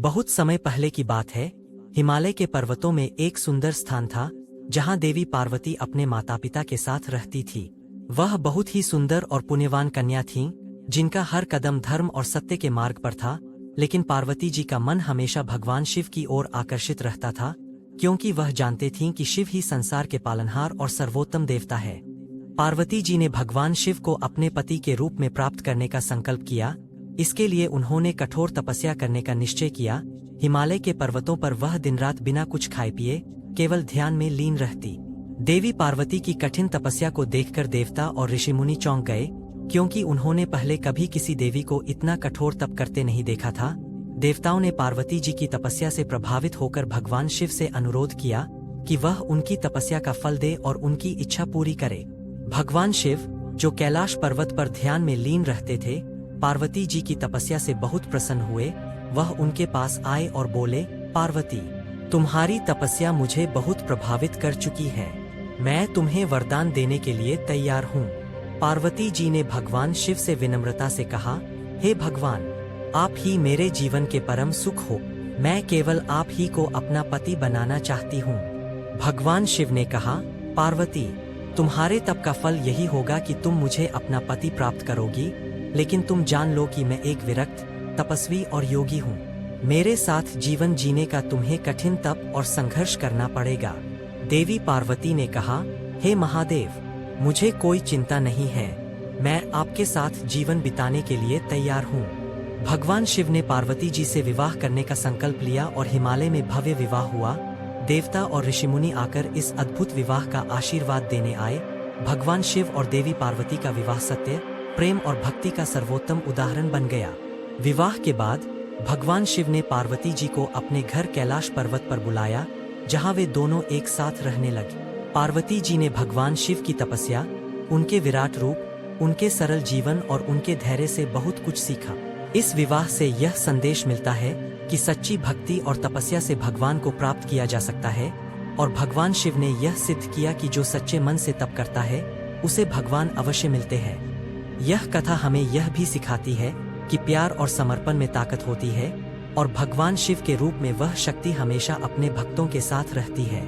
बहुत समय पहले की बात है। हिमालय के पर्वतों में एक सुंदर स्थान था जहां देवी पार्वती अपने माता पिता के साथ रहती थी। वह बहुत ही सुंदर और पुण्यवान कन्या थीं, जिनका हर कदम धर्म और सत्य के मार्ग पर था। लेकिन पार्वती जी का मन हमेशा भगवान शिव की ओर आकर्षित रहता था, क्योंकि वह जानते थीं कि शिव ही संसार के पालनहार और सर्वोत्तम देवता है। पार्वती जी ने भगवान शिव को अपने पति के रूप में प्राप्त करने का संकल्प किया। इसके लिए उन्होंने कठोर तपस्या करने का निश्चय किया। हिमालय के पर्वतों पर वह दिन रात बिना कुछ खाए पिए केवल ध्यान में लीन रहती। देवी पार्वती की कठिन तपस्या को देखकर देवता और ऋषिमुनि चौंक गए, क्योंकि उन्होंने पहले कभी किसी देवी को इतना कठोर तप करते नहीं देखा था। देवताओं ने पार्वती जी की तपस्या से प्रभावित होकर भगवान शिव से अनुरोध किया कि वह उनकी तपस्या का फल दे और उनकी इच्छा पूरी करे। भगवान शिव, जो कैलाश पर्वत पर ध्यान में लीन रहते थे, पार्वती जी की तपस्या से बहुत प्रसन्न हुए। वह उनके पास आए और बोले, पार्वती, तुम्हारी तपस्या मुझे बहुत प्रभावित कर चुकी है। मैं तुम्हें वरदान देने के लिए तैयार हूँ। पार्वती जी ने भगवान शिव से विनम्रता से कहा, हे भगवान, आप ही मेरे जीवन के परम सुख हो। मैं केवल आप ही को अपना पति बनाना चाहती हूँ। भगवान शिव ने कहा, पार्वती, तुम्हारे तप का फल यही होगा कि तुम मुझे अपना पति प्राप्त करोगी। लेकिन तुम जान लो कि मैं एक विरक्त, तपस्वी और योगी हूँ। मेरे साथ जीवन जीने का तुम्हें कठिन तप और संघर्ष करना पड़ेगा। देवी पार्वती ने कहा, हे महादेव, मुझे कोई चिंता नहीं है। मैं आपके साथ जीवन बिताने के लिए तैयार हूँ। भगवान शिव ने पार्वती जी से विवाह करने का संकल्प लिया और हिमालय में भव्य विवाह हुआ। देवता और ऋषिमुनि आकर इस अद्भुत विवाह का आशीर्वाद देने आए। भगवान शिव और देवी पार्वती का विवाह सत्य, प्रेम और भक्ति का सर्वोत्तम उदाहरण बन गया। विवाह के बाद भगवान शिव ने पार्वती जी को अपने घर कैलाश पर्वत पर बुलाया, जहां वे दोनों एक साथ रहने लगे। पार्वती जी ने भगवान शिव की तपस्या, उनके विराट रूप, उनके सरल जीवन और उनके धैर्य से बहुत कुछ सीखा। इस विवाह से यह संदेश मिलता है कि सच्ची भक्ति और तपस्या से भगवान को प्राप्त किया जा सकता है, और भगवान शिव ने यह सिद्ध किया कि जो सच्चे मन से तप करता है, उसे भगवान अवश्य मिलते हैं। यह कथा हमें यह भी सिखाती है कि प्यार और समर्पण में ताकत होती है, और भगवान शिव के रूप में वह शक्ति हमेशा अपने भक्तों के साथ रहती है।